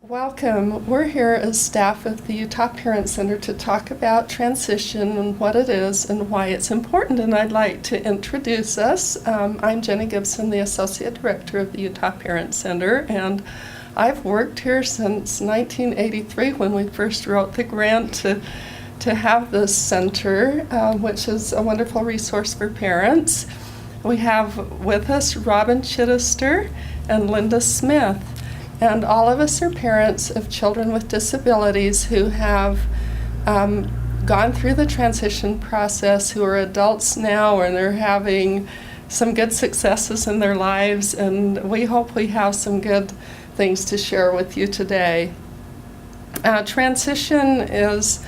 Welcome. We're here as staff of the Utah Parent Center to talk about transition and what it is and why it's important. And I'd like to introduce us. I'm Jenny Gibson, the Associate Director of the Utah Parent Center, and I've worked here since 1983 when we first wrote the grant to have this center, which is a wonderful resource for parents. We have with us Robin Chittister and Linda Smith. And all of us are parents of children with disabilities who have gone through the transition process, who are adults now, and they're having some good successes in their lives. And we hope we have some good things to share with you today. Transition is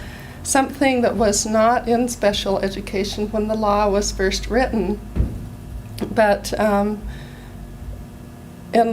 something that was not in special education when the law was first written. But in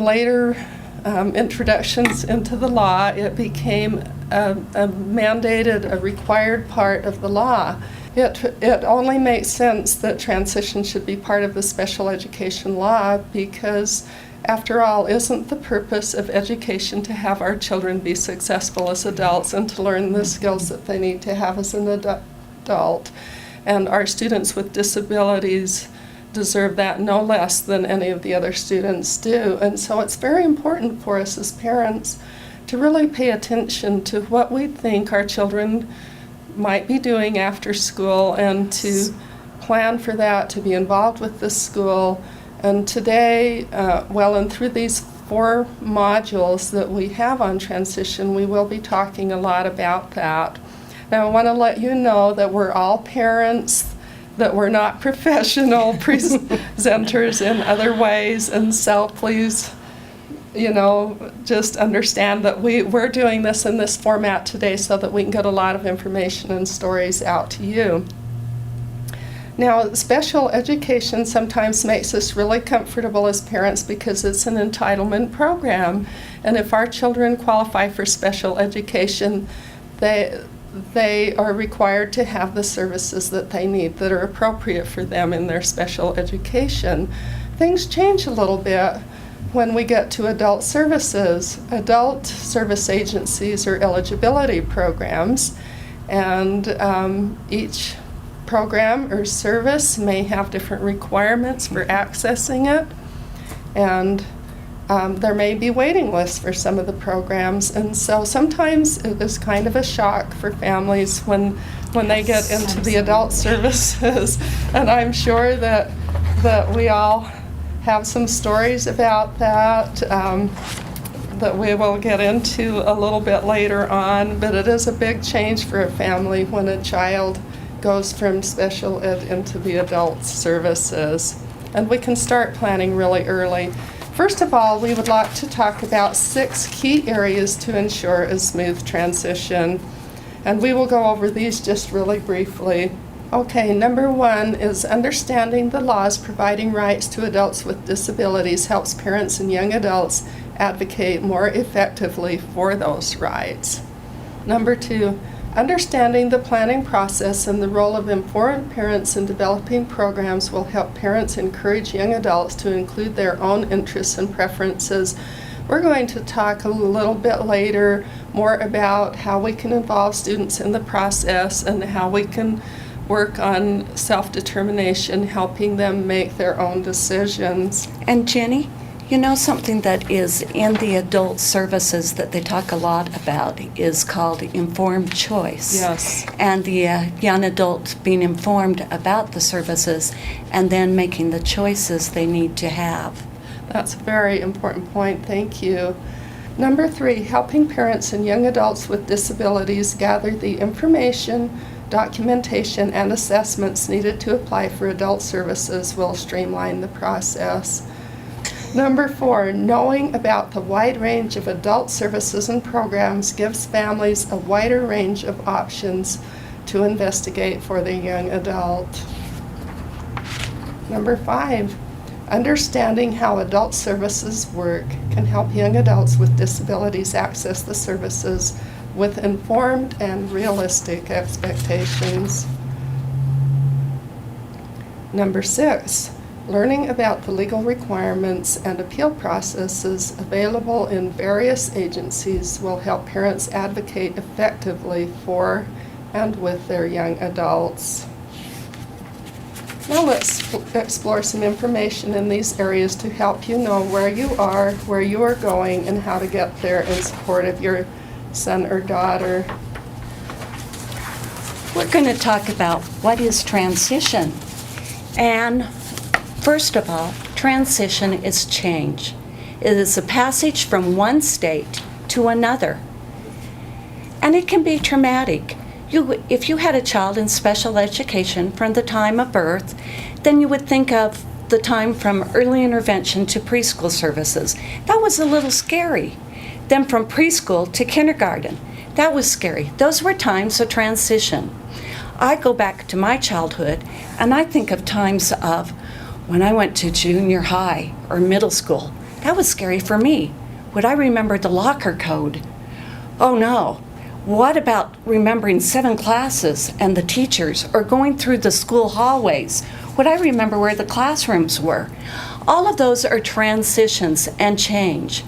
later introductions into the law, it became a mandated, a required part of the law. It only makes sense that transition should be part of the special education law because, after all, isn't the purpose of education to have our children be successful as adults and to learn the skills that they need to have as an adult? And our students with disabilities deserve that no less than any of the other students do. And so it's very important for us as parents to really pay attention to what we think our children might be doing after school and to plan for that, to be involved with the school. And today, and through these 4 modules that we have on transition, we will be talking a lot about that. Now, I want to let you know that we're all parents, that we're not professional presenters in other ways, and so please, just understand that we're doing this in this format today so that we can get a lot of information and stories out to you. Now, special education sometimes makes us really comfortable as parents because it's an entitlement program, and if our children qualify for special education, they are required to have the services that they need that are appropriate for them in their special education. Things change a little bit when we get to adult services. Adult service agencies are eligibility programs, and each program or service may have different requirements for accessing it, and there may be waiting lists for some of the programs, and so sometimes it is kind of a shock for families when they get into the adult services. And I'm sure that we all have some stories about that that we will get into a little bit later on, but it is a big change for a family when a child goes from special ed into the adult services. And we can start planning really early. First of all, we would like to talk about 6 key areas to ensure a smooth transition, and we will go over these just really briefly. Okay, number 1 is understanding the laws providing rights to adults with disabilities helps parents and young adults advocate more effectively for those rights. Number 2, understanding the planning process and the role of informed parents in developing programs will help parents encourage young adults to include their own interests and preferences. We're going to talk a little bit later more about how we can involve students in the process and how we can work on self-determination, helping them make their own decisions. And Jenny, something that is in the adult services that they talk a lot about is called informed choice. Yes. And the young adult being informed about the services and then making the choices they need to have. That's a very important point. Thank you. Number 3, helping parents and young adults with disabilities gather the information, documentation, and assessments needed to apply for adult services will streamline the process. Number 4, knowing about the wide range of adult services and programs gives families a wider range of options to investigate for the young adult. Number 5, understanding how adult services work can help young adults with disabilities access the services with informed and realistic expectations. Number 6, Learning about the legal requirements and appeal processes available in various agencies will help parents advocate effectively for and with their young adults. Now let's explore some information in these areas to help you know where you are going, and how to get there in support of your son or daughter. We're going to talk about what is transition. And first of all, transition is change. It is a passage from one state to another. And it can be traumatic. If you had a child in special education from the time of birth, then you would think of the time from early intervention to preschool services. That was a little scary. Then from preschool to kindergarten. That was scary. Those were times of transition. I go back to my childhood, and I think of times of when I went to junior high or middle school. That was scary for me. Would I remember the locker code? Oh no. What about remembering 7 classes and the teachers, or going through the school hallways? Would I remember where the classrooms were? All of those are transitions and change.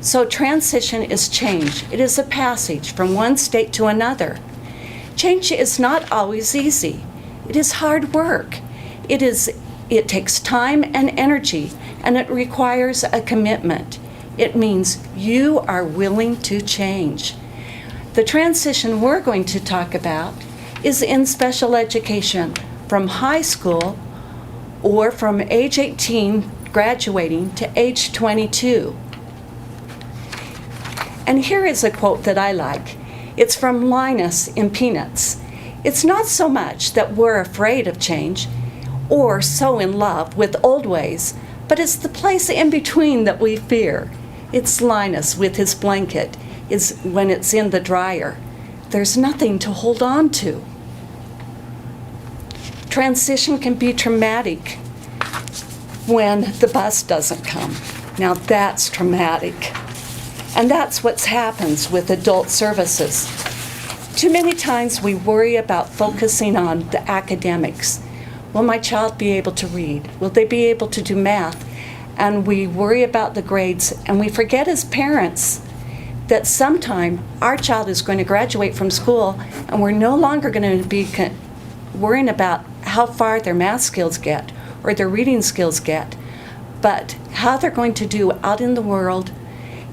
So transition is change. It is a passage from one state to another. Change is not always easy. It is hard work. It takes time and energy, and it requires a commitment. It means you are willing to change. The transition we're going to talk about is in special education from high school or from age 18 graduating to age 22. And here is a quote that I like. It's from Linus in Peanuts. It's not so much that we're afraid of change or so in love with old ways, but it's the place in between that we fear. It's Linus with his blanket. Is when it's in the dryer. There's nothing to hold on to. Transition can be traumatic when the bus doesn't come. Now that's traumatic. And that's what happens with adult services. Too many times we worry about focusing on the academics. Will my child be able to read? Will they be able to do math? And we worry about the grades, and we forget as parents that sometime our child is going to graduate from school, and we're no longer going to be worrying about how far their math skills get or their reading skills get, but how they're going to do out in the world,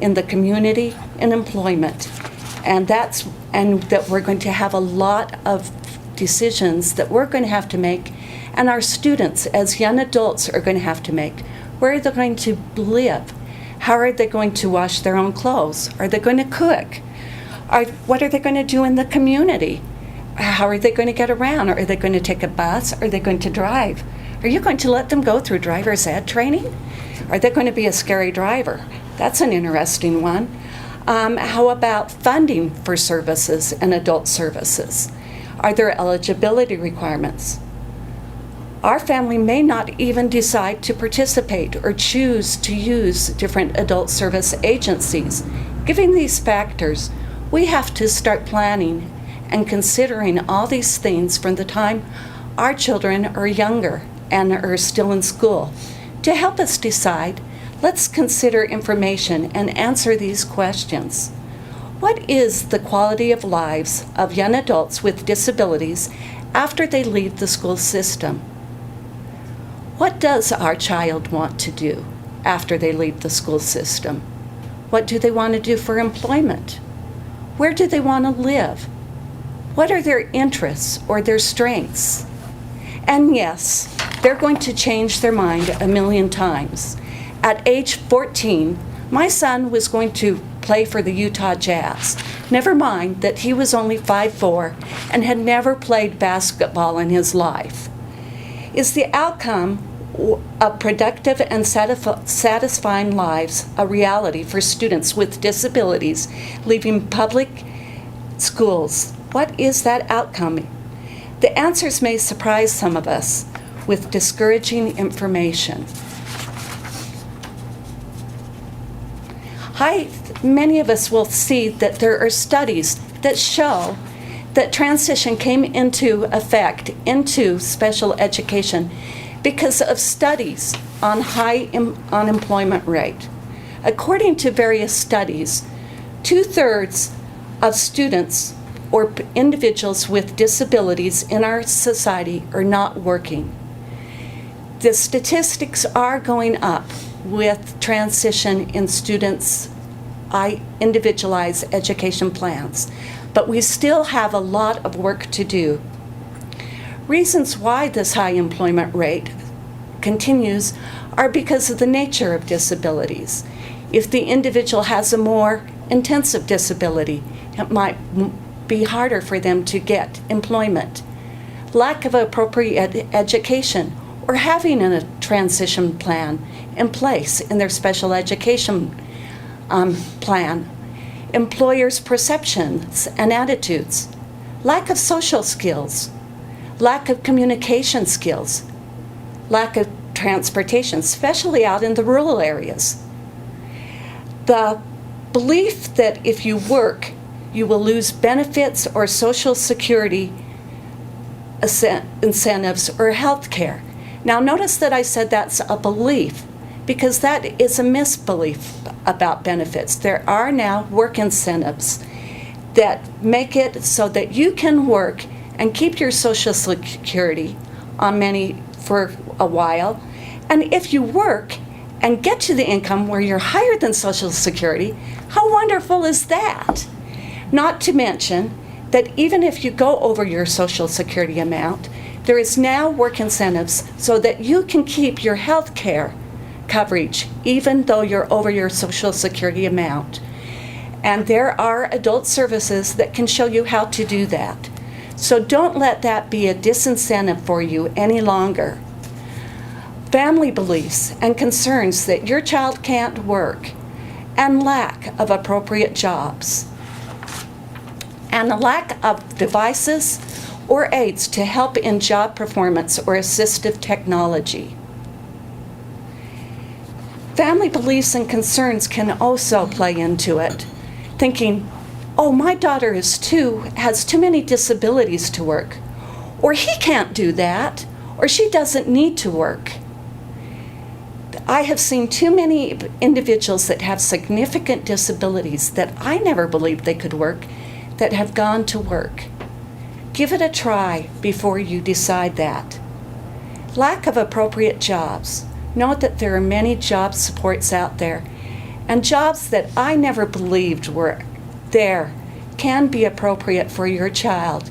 in the community, in employment. And that we're going to have a lot of decisions that we're going to have to make, and our students as young adults are going to have to make. Where are they going to live? How are they going to wash their own clothes? Are they going to cook? What are they going to do in the community? How are they going to get around? Are they going to take a bus? Are they going to drive? Are you going to let them go through driver's ed training? Are they going to be a scary driver? That's an interesting one. How about funding for services and adult services? Are there eligibility requirements? Our family may not even decide to participate or choose to use different adult service agencies. Given these factors, we have to start planning and considering all these things from the time our children are younger and are still in school. To help us decide, let's consider information and answer these questions. What is the quality of lives of young adults with disabilities after they leave the school system? What does our child want to do after they leave the school system? What do they want to do for employment? Where do they want to live? What are their interests or their strengths? And yes, they're going to change their mind a million times. At age 14, my son was going to play for the Utah Jazz. Never mind that he was only 5'4" and had never played basketball in his life. Is the outcome of productive and satisfying lives a reality for students with disabilities leaving public schools? What is that outcome? The answers may surprise some of us with discouraging information. Many of us will see that there are studies that show that transition came into effect into special education because of studies on high unemployment rate. According to various studies, 2/3 of students or individuals with disabilities in our society are not working. The statistics are going up with transition in students' individualized education plans, but we still have a lot of work to do. Reasons why this high employment rate continues are because of the nature of disabilities. If the individual has a more intensive disability, it might be harder for them to get employment. Lack of appropriate education or having a transition plan in place in their special education plan. Employers' perceptions and attitudes. Lack of social skills. Lack of communication skills. Lack of transportation, especially out in the rural areas. The belief that if you work, you will lose benefits or social security incentives or health care. Now notice that I said that's a belief, because that is a misbelief about benefits. There are now work incentives that make it so that you can work and keep your social security on many for a while. And if you work and get to the income where you're higher than social security, how wonderful is that? Not to mention that even if you go over your social security amount, there is now work incentives so that you can keep your health care coverage even though you're over your social security amount. And there are adult services that can show you how to do that. So don't let that be a disincentive for you any longer. Family beliefs and concerns that your child can't work, and lack of appropriate jobs, and a lack of devices or aids to help in job performance or assistive technology. Family beliefs and concerns can also play into it, thinking, oh, my daughter has too many disabilities to work, or he can't do that, or she doesn't need to work. I have seen too many individuals that have significant disabilities that I never believed they could work that have gone to work. Give it a try before you decide that. Lack of appropriate jobs. Note that there are many job supports out there, and jobs that I never believed were there can be appropriate for your child.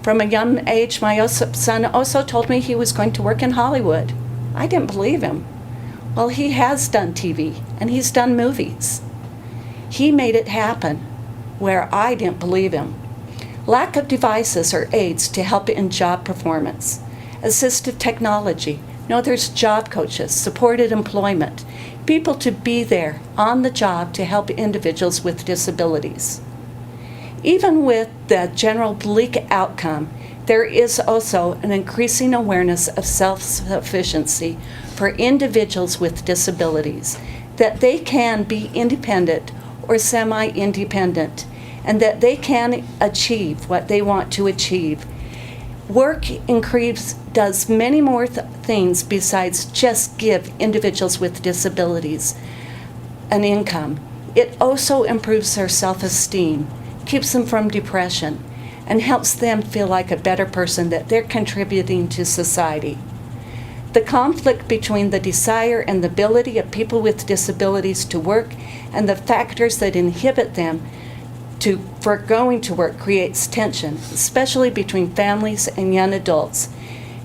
From a young age, my son also told me he was going to work in Hollywood. I didn't believe him. Well, he has done TV, and he's done movies. He made it happen where I didn't believe him. Lack of devices or aids to help in job performance. Assistive technology. No, there's job coaches, supported employment, people to be there on the job to help individuals with disabilities. Even with the general bleak outcome, there is also an increasing awareness of self-sufficiency for individuals with disabilities, that they can be independent or semi-independent, and that they can achieve what they want to achieve. Work does many more things besides just give individuals with disabilities an income. It also improves their self-esteem, keeps them from depression, and helps them feel like a better person, that they're contributing to society. The conflict between the desire and the ability of people with disabilities to work and the factors that inhibit them for going to work creates tension, especially between families and young adults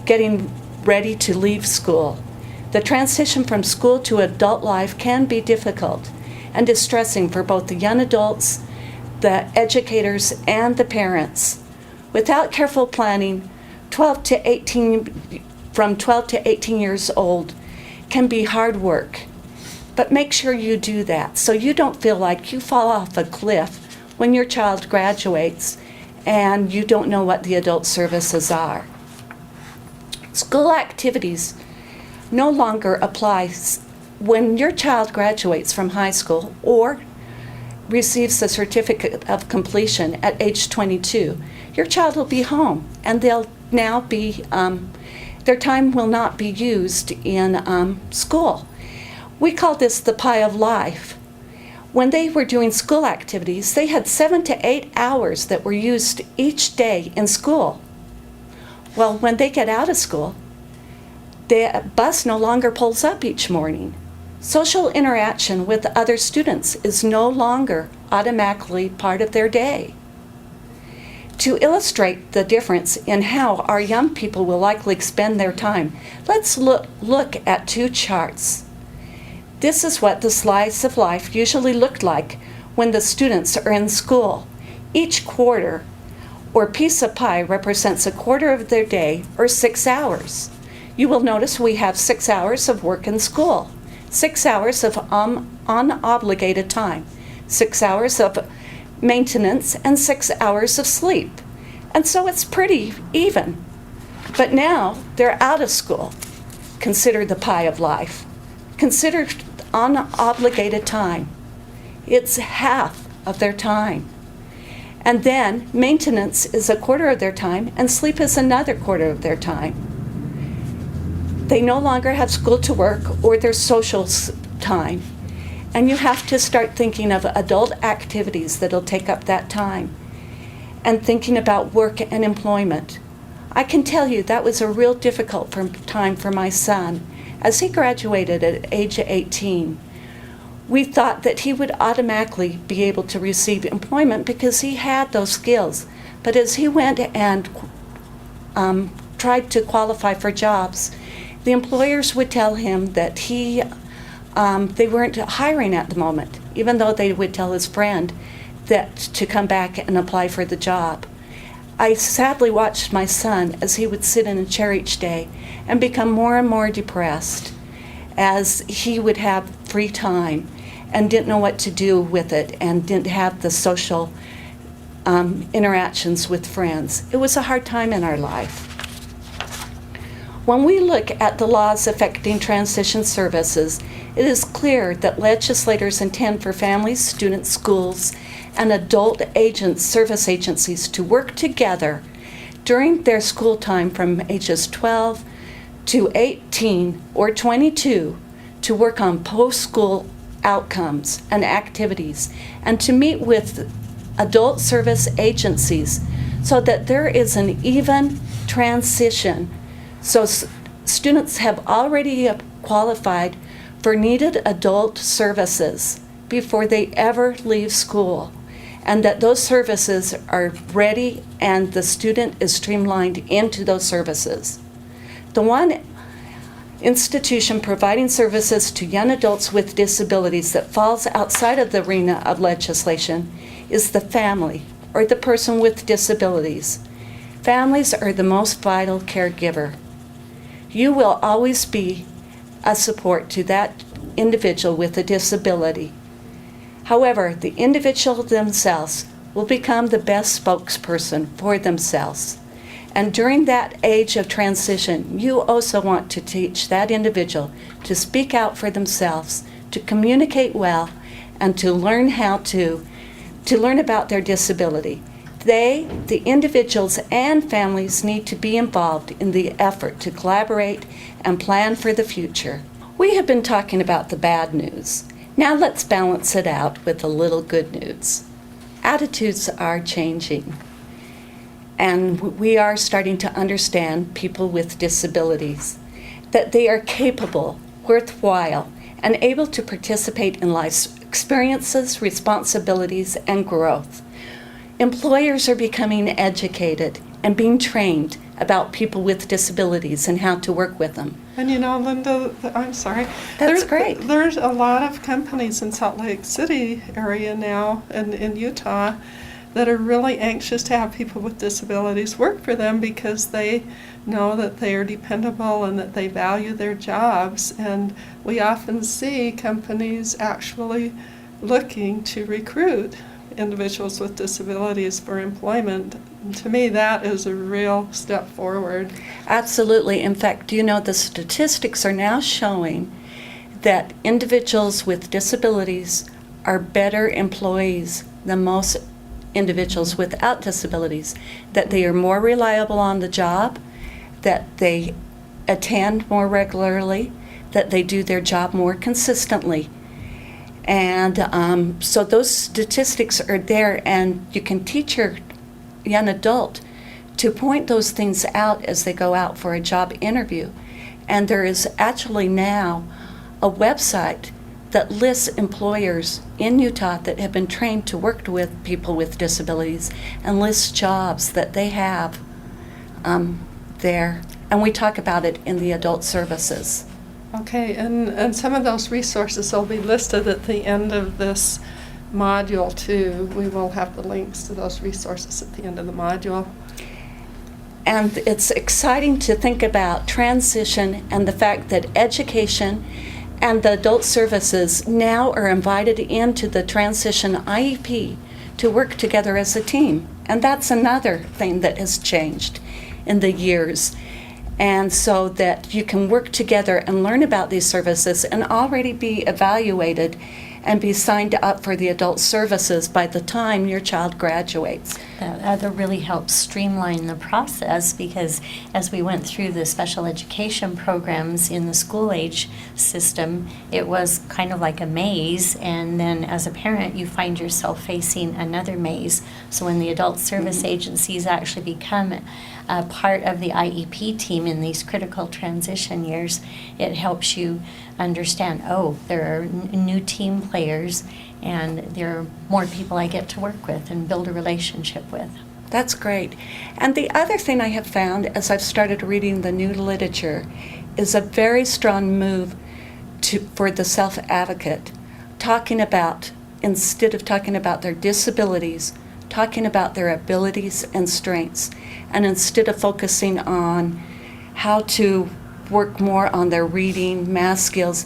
getting ready to leave school. The transition from school to adult life can be difficult and distressing for both the young adults, the educators, and the parents. Without careful planning, from 12 to 18 years old can be hard work. But make sure you do that so you don't feel like you fall off a cliff when your child graduates and you don't know what the adult services are. School activities no longer apply when your child graduates from high school or receives the certificate of completion at age 22. Your child will be home, and they'll now be their time will not be used in school. We call this the pie of life. When they were doing school activities, they had 7 to 8 hours that were used each day in school. Well, when they get out of school, the bus no longer pulls up each morning. Social interaction with other students is no longer automatically part of their day. To illustrate the difference in how our young people will likely spend their time, let's look at 2 charts. This is what the slice of life usually looked like when the students are in school. Each quarter or piece of pie represents a quarter of their day, or 6 hours. You will notice we have 6 hours of work in school, 6 hours of unobligated time, 6 hours of maintenance, and 6 hours of sleep. And so it's pretty even. But now they're out of school. Consider the pie of life. Consider unobligated time. It's half of their time. And then maintenance is a quarter of their time, and sleep is another quarter of their time. They no longer have school to work or their social time. And you have to start thinking of adult activities that'll take up that time, and thinking about work and employment. I can tell you that was a real difficult time for my son. As he graduated at age 18, we thought that he would automatically be able to receive employment because he had those skills. But as he went and tried to qualify for jobs, the employers would tell him that they weren't hiring at the moment, even though they would tell his friend that to come back and apply for the job. I sadly watched my son as he would sit in a chair each day and become more and more depressed as he would have free time and didn't know what to do with it and didn't have the social interactions with friends. It was a hard time in our life. When we look at the laws affecting transition services, it is clear that legislators intend for families, students, schools, and adult service agencies to work together during their school time from ages 12 to 18 or 22 to work on post-school outcomes and activities, and to meet with adult service agencies so that there is an even transition. So students have already qualified for needed adult services before they ever leave school, and that those services are ready and the student is streamlined into those services. The one institution providing services to young adults with disabilities that falls outside of the arena of legislation is the family, or the person with disabilities. Families are the most vital caregiver. You will always be a support to that individual with a disability. However, the individual themselves will become the best spokesperson for themselves. And during that age of transition, you also want to teach that individual to speak out for themselves, to communicate well, and to learn to learn about their disability. They, the individuals and families, need to be involved in the effort to collaborate and plan for the future. We have been talking about the bad news. Now let's balance it out with a little good news. Attitudes are changing, and we are starting to understand people with disabilities, that they are capable, worthwhile, and able to participate in life's experiences, responsibilities, and growth. Employers are becoming educated and being trained about people with disabilities and how to work with them. And you know, Linda, I'm sorry. That's great. There's a lot of companies in Salt Lake City area now and in Utah that are really anxious to have people with disabilities work for them because they know that they are dependable and that they value their jobs. And we often see companies actually looking to recruit individuals with disabilities for employment. And to me, that is a real step forward. Absolutely. In fact, do you know the statistics are now showing that individuals with disabilities are better employees than most individuals without disabilities, that they are more reliable on the job, that they attend more regularly, that they do their job more consistently. And so those statistics are there, and you can teach your young adult to point those things out as they go out for a job interview. And there is actually now a website that lists employers in Utah that have been trained to work with people with disabilities, and lists jobs that they have there. And we talk about it in the adult services. Okay, and some of those resources will be listed at the end of this module too. We will have the links to those resources at the end of the module. And it's exciting to think about transition and the fact that education and the adult services now are invited into the transition IEP to work together as a team. And that's another thing that has changed in the years. And so that you can work together and learn about these services and already be evaluated and be signed up for the adult services by the time your child graduates. That really helps streamline the process, because as we went through the special education programs in the school age system, it was kind of like a maze, and then as a parent you find yourself facing another maze. So when the adult service agencies actually become a part of the IEP team in these critical transition years, it helps you understand, oh, there are new team players, and there are more people I get to work with and build a relationship with. That's great. And the other thing I have found as I've started reading the new literature is a very strong move for the self-advocate, talking about, instead of talking about their disabilities, talking about their abilities and strengths, and instead of focusing on how to work more on their reading, math skills,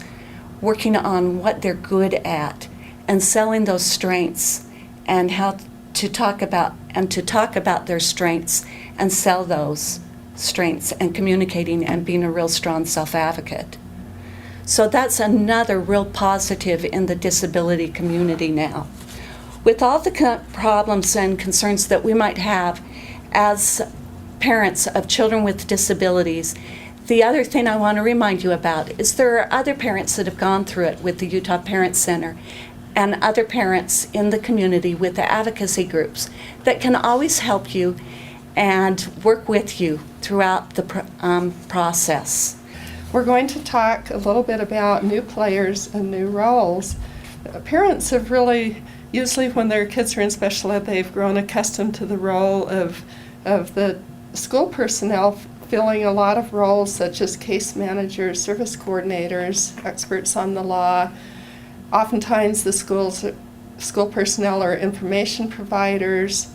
working on what they're good at, and selling those strengths, and how to talk about their strengths and sell those strengths, and communicating and being a real strong self-advocate. So that's another real positive in the disability community now. With all the problems and concerns that we might have as parents of children with disabilities, the other thing I want to remind you about is there are other parents that have gone through it with the Utah Parent Center, and other parents in the community with the advocacy groups that can always help you and work with you throughout the process. We're going to talk a little bit about new players and new roles. Parents have really, usually when their kids are in special ed, they've grown accustomed to the role of the school personnel filling a lot of roles such as case managers, service coordinators, experts on the law. Oftentimes the school personnel are information providers.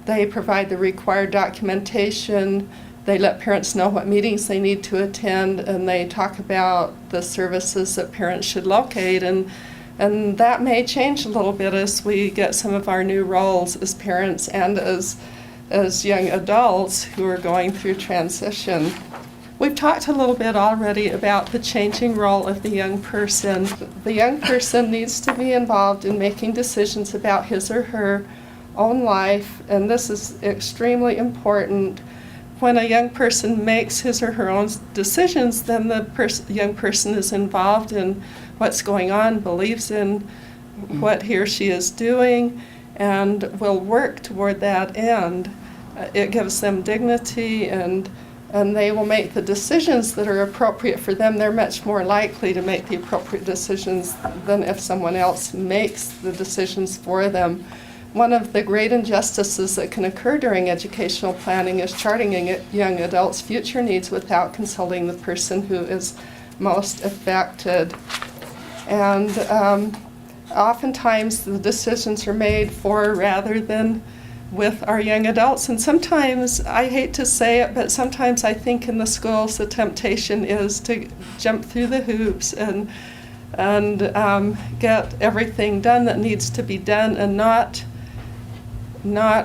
They provide the required documentation. They let parents know what meetings they need to attend, and they talk about the services that parents should locate. And that may change a little bit as we get some of our new roles as parents and as young adults who are going through transition. We've talked a little bit already about the changing role of the young person. The young person needs to be involved in making decisions about his or her own life, and this is extremely important. When a young person makes his or her own decisions, then the young person is involved in what's going on, believes in what he or she is doing, and will work toward that end. It gives them dignity, and they will make the decisions that are appropriate for them. They're much more likely to make the appropriate decisions than if someone else makes the decisions for them. One of the great injustices that can occur during educational planning is charting young adults' future needs without consulting the person who is most affected. And oftentimes the decisions are made for rather than with our young adults. And sometimes, I hate to say it, but sometimes I think in the schools the temptation is to jump through the hoops and get everything done that needs to be done, and not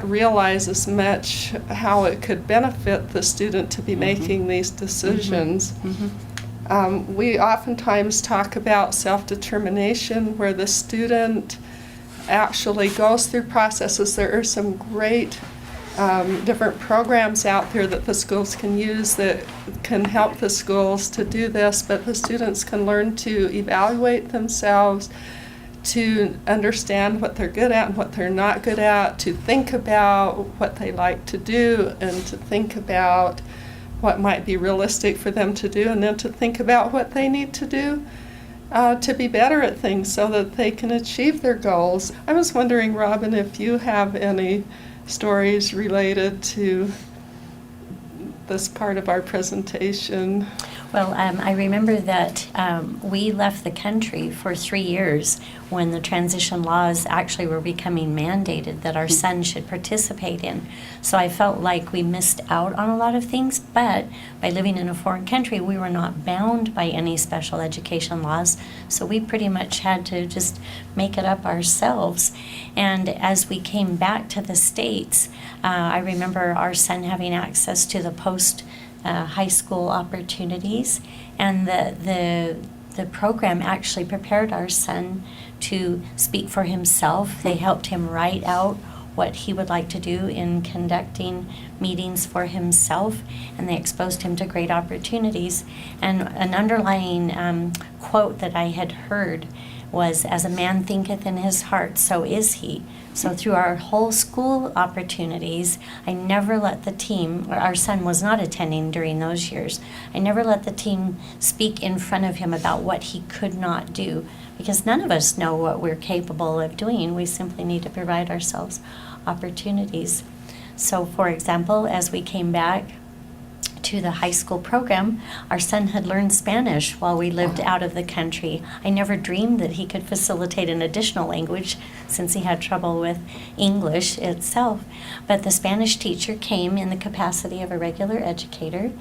realize as much how it could benefit the student to be making these decisions. We oftentimes talk about self-determination, where the student actually goes through processes. There are some great different programs out there that the schools can use that can help the schools to do this, but the students can learn to evaluate themselves, to understand what they're good at and what they're not good at, to think about what they like to do, and to think about what might be realistic for them to do, and then to think about what they need to do to be better at things so that they can achieve their goals. I was wondering, Robin, if you have any stories related to this part of our presentation. Well, I remember that we left the country for 3 years when the transition laws actually were becoming mandated that our son should participate in. So I felt like we missed out on a lot of things, but by living in a foreign country, we were not bound by any special education laws. So we pretty much had to just make it up ourselves. And as we came back to the States, I remember our son having access to the high school opportunities, and the program actually prepared our son to speak for himself. They helped him write out what he would like to do in conducting meetings for himself, and they exposed him to great opportunities. And an underlying quote that I had heard was, "As a man thinketh in his heart, so is he." So through our whole school opportunities, I never let the team, our son was not attending during those years, I never let the team speak in front of him about what he could not do, because none of us know what we're capable of doing. We simply need to provide ourselves opportunities. So for example, as we came back to the high school program, our son had learned Spanish while we lived out of the country. I never dreamed that he could facilitate an additional language since he had trouble with English itself. But the Spanish teacher came in the capacity of a regular educator,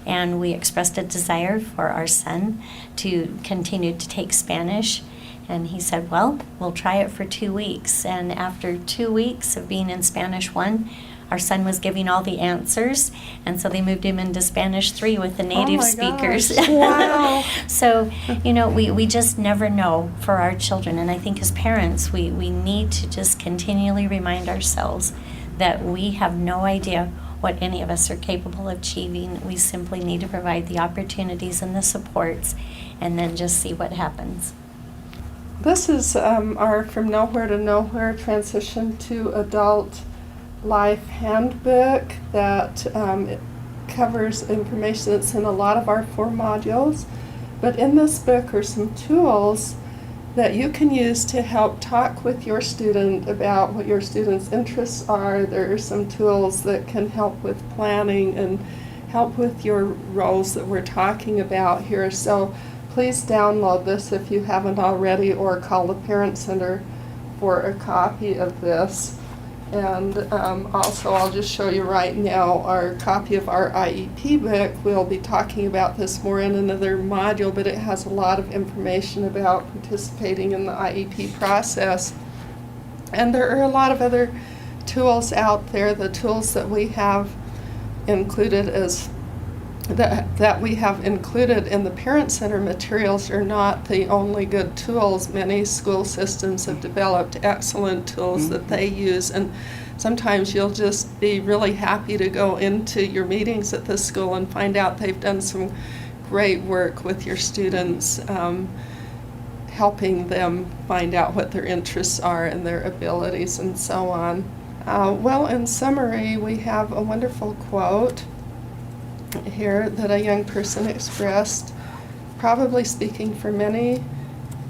and we expressed a desire for our son to continue to take Spanish. And he said, well, we'll try it for 2 weeks. And after 2 weeks of being in Spanish 1, our son was giving all the answers, and so they moved him into Spanish 3 with the native speakers. Gosh. Wow. So, we just never know for our children, and I think as parents, we need to just continually remind ourselves that we have no idea what any of us are capable of achieving. We simply need to provide the opportunities and the supports, and then just see what happens. This is our From Nowhere to Nowhere Transition to Adult Life Handbook that it covers information that's in a lot of our 4 modules. But in this book are some tools that you can use to help talk with your student about what your student's interests are. There are some tools that can help with planning and help with your roles that we're talking about here. So please download this if you haven't already, or call the Parent Center for a copy of this. And also, I'll just show you right now our copy of our IEP book. We'll be talking about this more in another module, but it has a lot of information about participating in the IEP process. And there are a lot of other tools out there. The tools that we have included that we have included in the Parent Center materials are not the only good tools. Many school systems have developed excellent tools that they use, and sometimes you'll just be really happy to go into your meetings at the school and find out they've done some great work with your students, helping them find out what their interests are and their abilities and so on. Well, in summary, we have a wonderful quote here that a young person expressed, probably speaking for many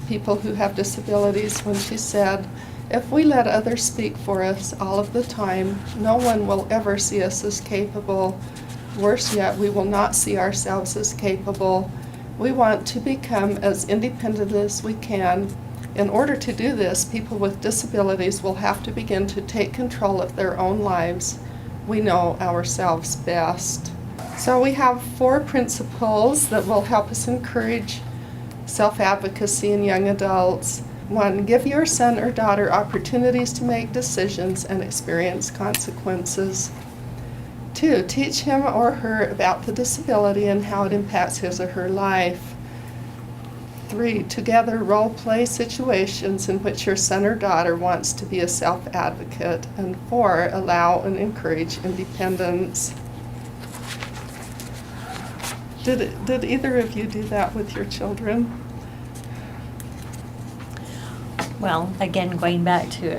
people who have disabilities, when she said, "If we let others speak for us all of the time, no one will ever see us as capable. Worse yet, we will not see ourselves as capable. We want to become as independent as we can. In order to do this, people with disabilities will have to begin to take control of their own lives. We know ourselves best." So we have 4 principles that will help us encourage self-advocacy in young adults. 1, give your son or daughter opportunities to make decisions and experience consequences. 2, teach him or her about the disability and how it impacts his or her life. 3, together role-play situations in which your son or daughter wants to be a self-advocate. And 4, allow and encourage independence. Did either of you do that with your children? Well, again, going back to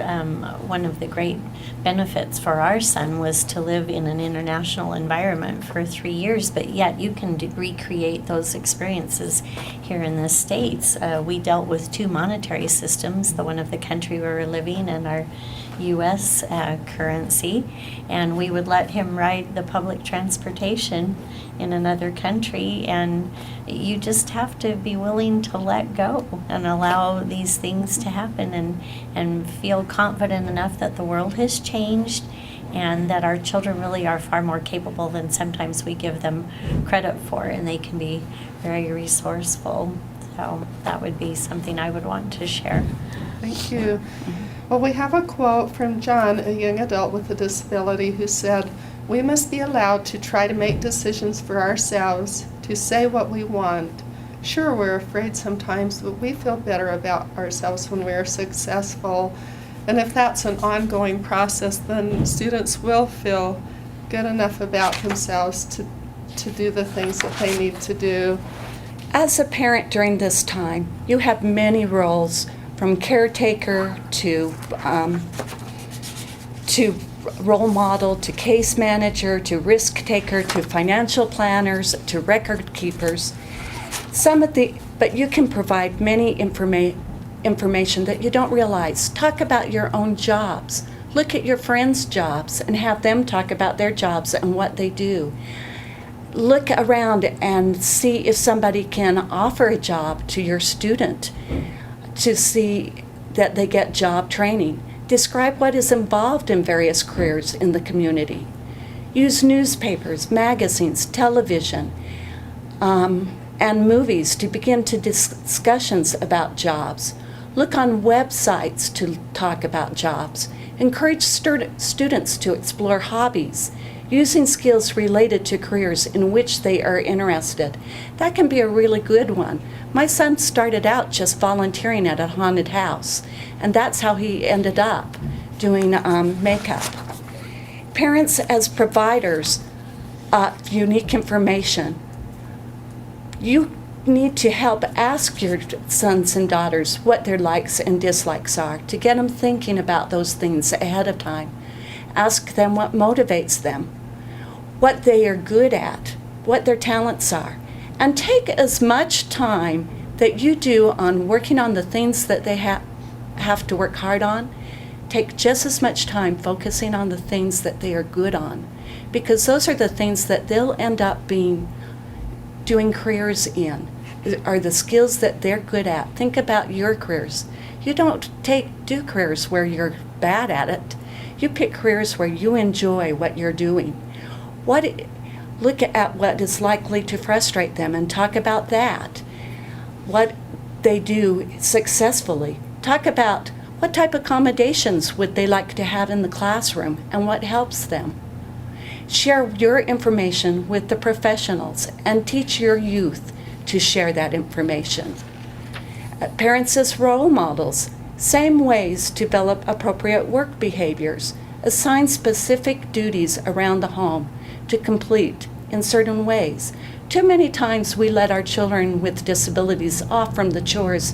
one of the great benefits for our son was to live in an international environment for 3 years, but yet you can recreate those experiences here in the States. We dealt with 2 monetary systems, the one of the country we were living and our U.S. Currency, and we would let him ride the public transportation in another country, and you just have to be willing to let go and allow these things to happen and feel confident enough that the world has changed and that our children really are far more capable than sometimes we give them credit for, and they can be very resourceful. So that would be something I would want to share. Thank you. Well, we have a quote from John, a young adult with a disability, who said, "We must be allowed to try to make decisions for ourselves, to say what we want. Sure, we're afraid sometimes, but we feel better about ourselves when we are successful." And if that's an ongoing process, then students will feel good enough about themselves to do the things that they need to do. As a parent during this time, you have many roles, from caretaker to role model, to case manager, to risk taker, to financial planners, to record keepers. But you can provide many information that you don't realize. Talk about your own jobs. Look at your friends' jobs and have them talk about their jobs and what they do. Look around and see if somebody can offer a job to your student, to see that they get job training. Describe what is involved in various careers in the community. Use newspapers, magazines, television, and movies to begin to discussions about jobs. Look on websites to talk about jobs. Encourage students to explore hobbies, using skills related to careers in which they are interested. That can be a really good one. My son started out just volunteering at a haunted house, and that's how he ended up doing makeup. Parents as providers of unique information. You need to help ask your sons and daughters what their likes and dislikes are, to get them thinking about those things ahead of time. Ask them what motivates them, what they are good at, what their talents are, and take as much time that you do on working on the things that they have to work hard on. Take just as much time focusing on the things that they are good on, because those are the things that they'll end up doing careers in, are the skills that they're good at. Think about your careers. You don't do careers where you're bad at it. You pick careers where you enjoy what you're doing. Look at what is likely to frustrate them and talk about that. What they do successfully. Talk about what type of accommodations would they like to have in the classroom and what helps them. Share your information with the professionals and teach your youth to share that information. Parents as role models. Same ways to develop appropriate work behaviors. Assign specific duties around the home to complete in certain ways. Too many times we let our children with disabilities off from the chores,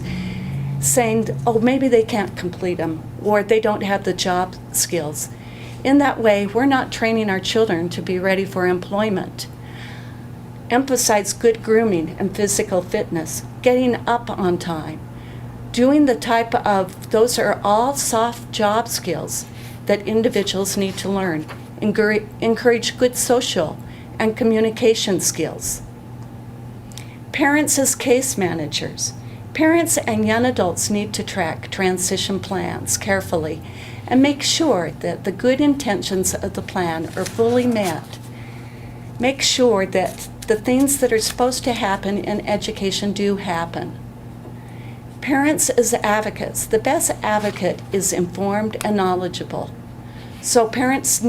saying, oh, maybe they can't complete them, or they don't have the job skills. In that way, we're not training our children to be ready for employment. Emphasize good grooming and physical fitness, getting up on time, those are all soft job skills that individuals need to learn. Encourage good social and communication skills. Parents as case managers. Parents and young adults need to track transition plans carefully and make sure that the good intentions of the plan are fully met. Make sure that the things that are supposed to happen in education do happen. Parents as advocates. The best advocate is informed and knowledgeable. So parents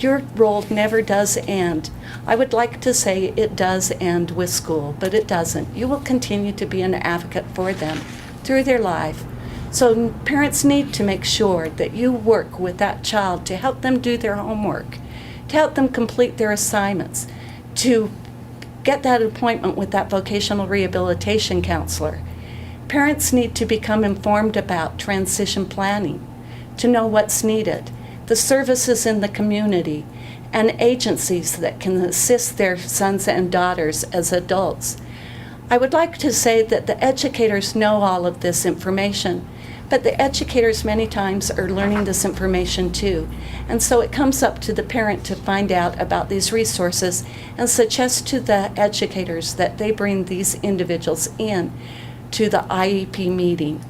your role never does end. I would like to say it does end with school, but it doesn't. You will continue to be an advocate for them through their life. So parents need to make sure that you work with that child to help them do their homework, to help them complete their assignments, to get that appointment with that vocational rehabilitation counselor. Parents need to become informed about transition planning, to know what's needed, the services in the community, and agencies that can assist their sons and daughters as adults. I would like to say that the educators know all of this information, but the educators many times are learning this information too. And so it comes up to the parent to find out about these resources and suggest to the educators that they bring these individuals in to the IEP meeting.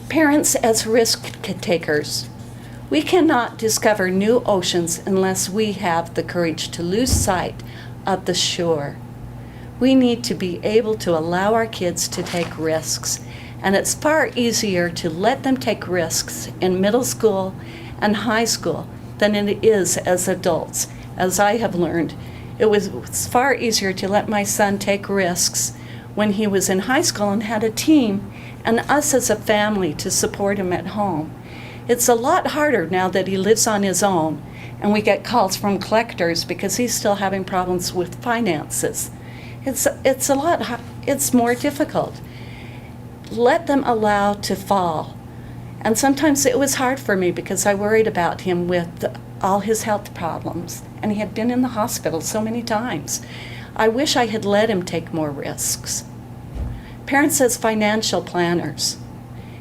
Parents as risk takers. We cannot discover new oceans unless we have the courage to lose sight of the shore. We need to be able to allow our kids to take risks, and it's far easier to let them take risks in middle school and high school than it is as adults. As I have learned, it was far easier to let my son take risks when he was in high school and had a team and us as a family to support him at home. It's a lot harder now that he lives on his own and we get calls from collectors because he's still having problems with finances. It's more difficult. Let them allow to fall. And sometimes it was hard for me because I worried about him with all his health problems, and he had been in the hospital so many times. I wish I had let him take more risks. Parents as financial planners.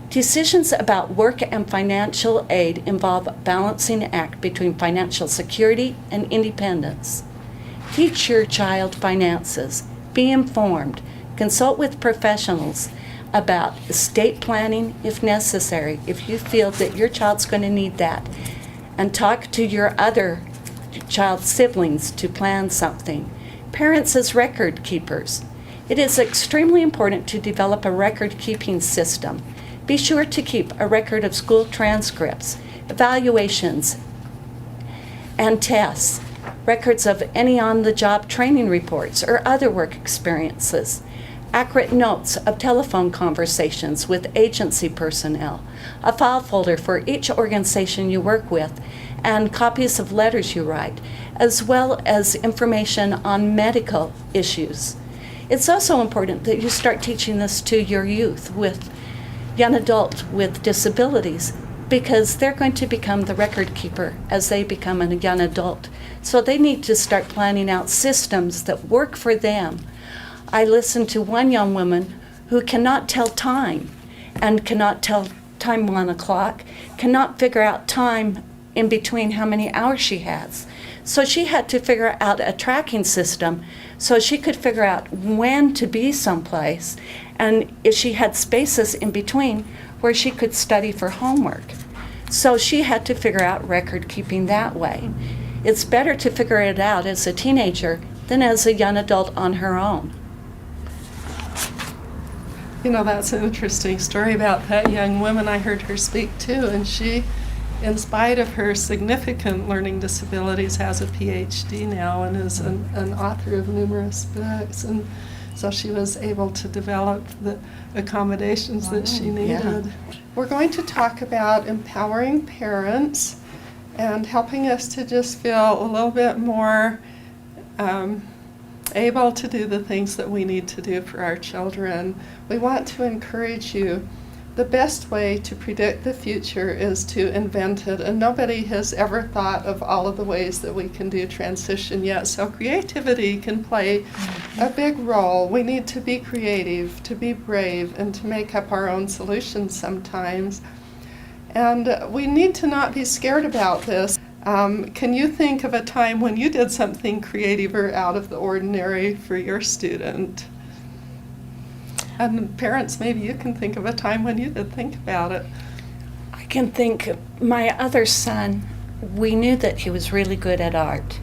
Decisions about work and financial aid involve a balancing act between financial security and independence. Teach your child finances. Be informed. Consult with professionals about estate planning if necessary, if you feel that your child's going to need that. And talk to your other child's siblings to plan something. Parents as record keepers. It is extremely important to develop a record-keeping system. Be sure to keep a record of school transcripts, evaluations, and tests, records of any on-the-job training reports or other work experiences, accurate notes of telephone conversations with agency personnel, a file folder for each organization you work with, and copies of letters you write, as well as information on medical issues. It's also important that you start teaching this to your youth with young adults with disabilities, because they're going to become the record keeper as they become a young adult. So they need to start planning out systems that work for them. I listened to one young woman who cannot tell time and cannot tell time 1 o'clock, cannot figure out time in between how many hours she has. So she had to figure out a tracking system so she could figure out when to be someplace and if she had spaces in between where she could study for homework. So she had to figure out record keeping that way. It's better to figure it out as a teenager than as a young adult on her own. You know, that's an interesting story about that young woman. I heard her speak too, and she, in spite of her significant learning disabilities, has a PhD now and is an author of numerous books. And so she was able to develop the accommodations that she needed. Yeah. We're going to talk about empowering parents and helping us to just feel a little bit more able to do the things that we need to do for our children. We want to encourage you. The best way to predict the future is to invent it, and nobody has ever thought of all of the ways that we can do transition yet. So creativity can play a big role. We need to be creative, to be brave, and to make up our own solutions sometimes. And we need to not be scared about this. Can you think of a time when you did something creative or out of the ordinary for your student? And parents, maybe you can think of a time when you did think about it. I can think my other son, we knew that he was really good at art,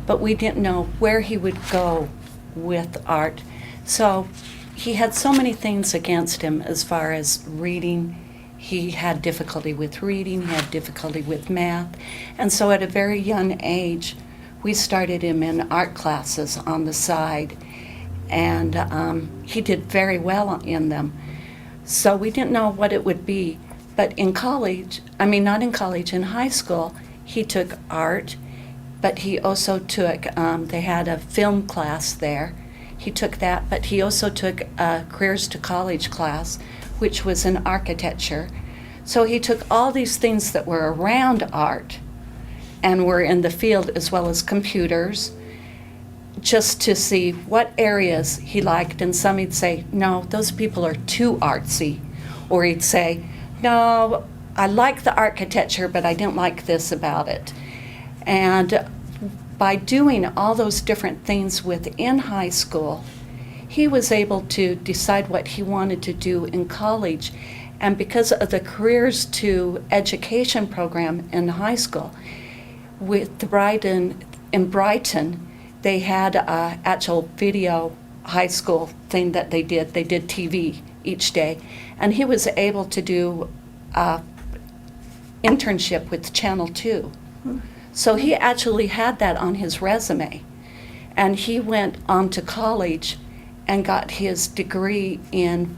but we didn't know where he would go with art. So he had so many things against him as far as reading He had difficulty with reading, he had difficulty with math, and so at a very young age, we started him in art classes on the side, and he did very well in them. So we didn't know what it would be, but in college, not in college, in high school, he took art, but he also took, they had a film class there. He took that, but he also took a Careers to College class, which was in architecture. So he took all these things that were around art and were in the field, as well as computers, just to see what areas he liked. And some he'd say, no, those people are too artsy. Or he'd say, no, I like the architecture, but I didn't like this about it. And by doing all those different things within high school, he was able to decide what he wanted to do in college. And because of the Careers to Education program in high school, in Brighton, they had an actual video high school thing that they did. They did TV each day. And he was able to do an internship with Channel 2. So he actually had that on his resume. And he went on to college and got his degree in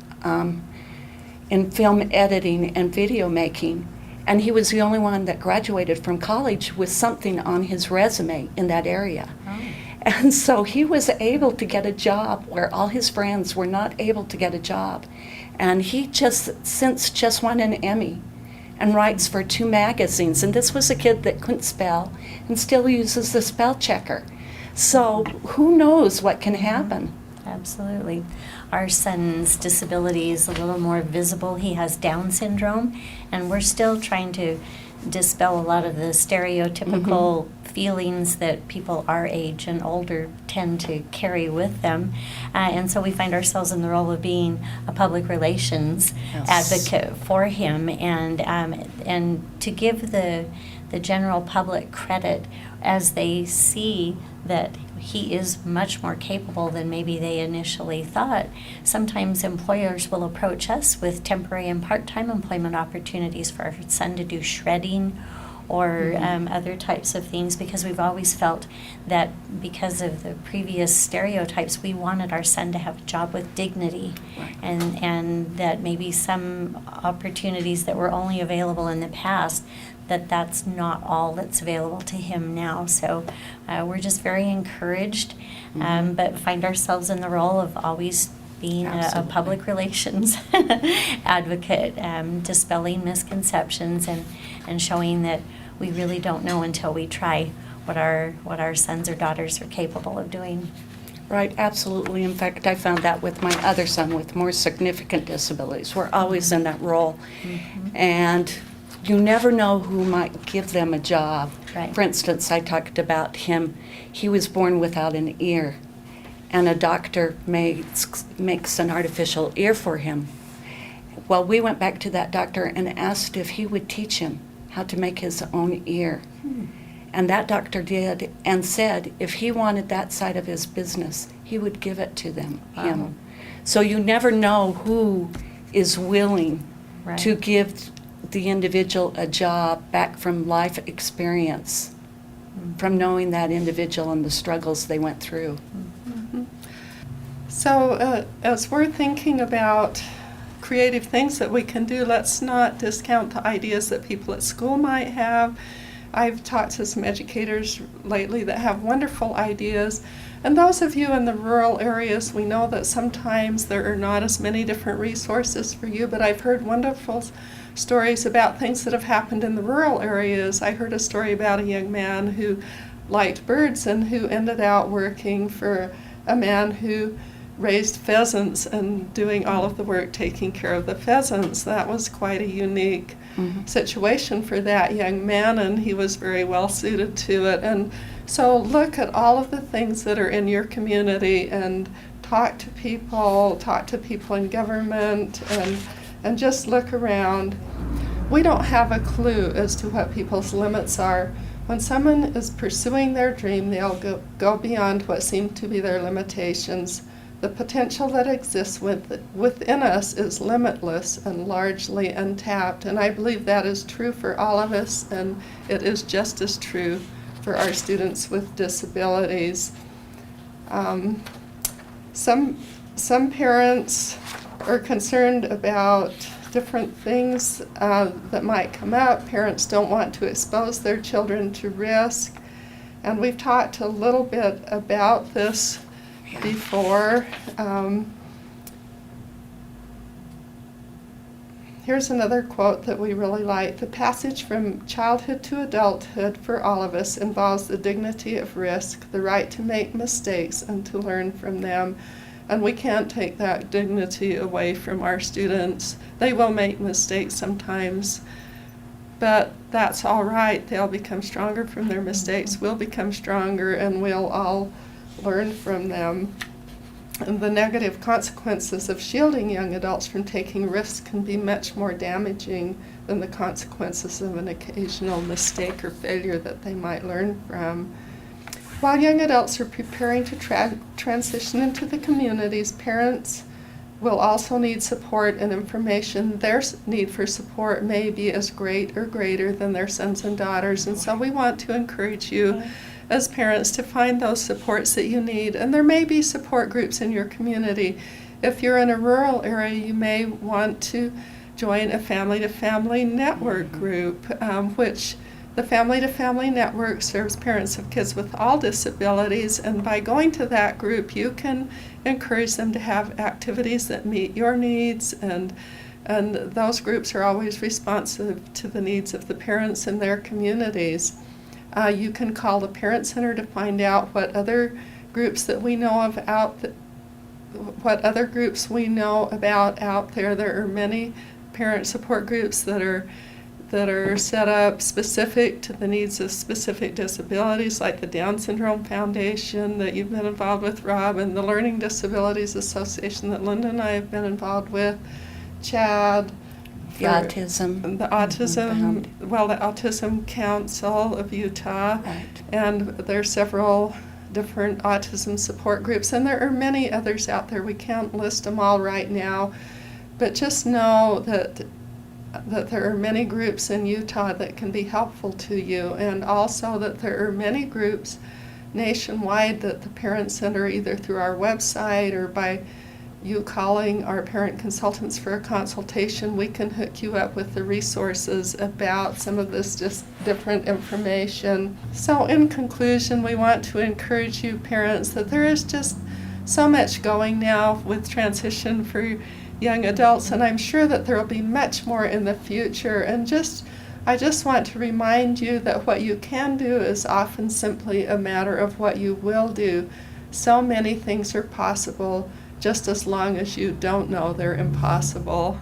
film editing and video making. And he was the only one that graduated from college with something on his resume in that area. Oh. And so he was able to get a job where all his friends were not able to get a job. And he since just won an Emmy and writes for 2 magazines. And this was a kid that couldn't spell and still uses the spell checker. So who knows what can happen? Absolutely. Our son's disability is a little more visible. He has Down syndrome, and we're still trying to dispel a lot of the stereotypical feelings that people our age and older tend to carry with them. And so we find ourselves in the role of being a public relations advocate for him, and to give the general public credit as they see that he is much more capable than maybe they initially thought. Sometimes employers will approach us with temporary and part-time employment opportunities for our son to do shredding or other types of things, because we've always felt that because of the previous stereotypes, we wanted our son to have a job with dignity. Right. And that maybe some opportunities that were only available in the past, that's not all that's available to him now. So we're just very encouraged, but find ourselves in the role of always being a public relations advocate, dispelling misconceptions and showing that we really don't know until we try what our sons or daughters are capable of doing. Right, absolutely. In fact, I found that with my other son with more significant disabilities. We're always in that role. And you never know who might give them a job. Right. For instance, I talked about him. He was born without an ear, and a doctor makes an artificial ear for him. Well, we went back to that doctor and asked if he would teach him how to make his own ear. And that doctor did, and said if he wanted that side of his business, he would give it to him. So you never know who is willing to give the individual a job back from life experience, from knowing that individual and the struggles they went through. So as we're thinking about creative things that we can do, let's not discount the ideas that people at school might have. I've talked to some educators lately that have wonderful ideas. And those of you in the rural areas, we know that sometimes there are not as many different resources for you, but I've heard wonderful stories about things that have happened in the rural areas. I heard a story about a young man who liked birds and who ended out working for a man who raised pheasants and doing all of the work taking care of the pheasants. That was quite a unique situation for that young man, and he was very well suited to it. And so look at all of the things that are in your community and talk to people in government, and just look around. We don't have a clue as to what people's limits are. When someone is pursuing their dream, they'll go beyond what seem to be their limitations The potential that exists within us is limitless and largely untapped, and I believe that is true for all of us, and it is just as true for our students with disabilities. Some parents are concerned about different things that might come up. Parents don't want to expose their children to risk, and we've talked a little bit about this before. Here's another quote that we really like. The passage from childhood to adulthood for all of us involves the dignity of risk, the right to make mistakes and to learn from them. And we can't take that dignity away from our students. They will make mistakes sometimes, but that's all right. They'll become stronger from their mistakes. We'll become stronger, and we'll all learn from them. And the negative consequences of shielding young adults from taking risks can be much more damaging than the consequences of an occasional mistake or failure that they might learn from. While young adults are preparing to transition into the communities, parents will also need support and information. Their need for support may be as great or greater than their sons and daughters, and so we want to encourage you as parents to find those supports that you need. And there may be support groups in your community. If you're in a rural area, you may want to join a family-to-family network group, which the family-to-family network serves parents of kids with all disabilities, and by going to that group, you can encourage them to have activities that meet your needs, and those groups are always responsive to the needs of the parents in their communities. You can call the Parent Center to find out what other groups that we know of what other groups we know about out there. There are many parent support groups that are set up specific to the needs of specific disabilities, like the Down Syndrome Foundation that you've been involved with, Rob, and the Learning Disabilities Association that Linda and I have been involved with, Chad. The autism. The Autism Council of Utah. Right. And there are several different autism support groups, and there are many others out there. We can't list them all right now, but just know that there are many groups in Utah that can be helpful to you, and also that there are many groups nationwide that the Parent Center, either through our website or by you calling our parent consultants for a consultation, we can hook you up with the resources about some of this just different information. So in conclusion, we want to encourage you parents that there is just so much going now with transition for young adults, and I'm sure that there will be much more in the future. And I just want to remind you that what you can do is often simply a matter of what you will do. So many things are possible, just as long as you don't know they're impossible.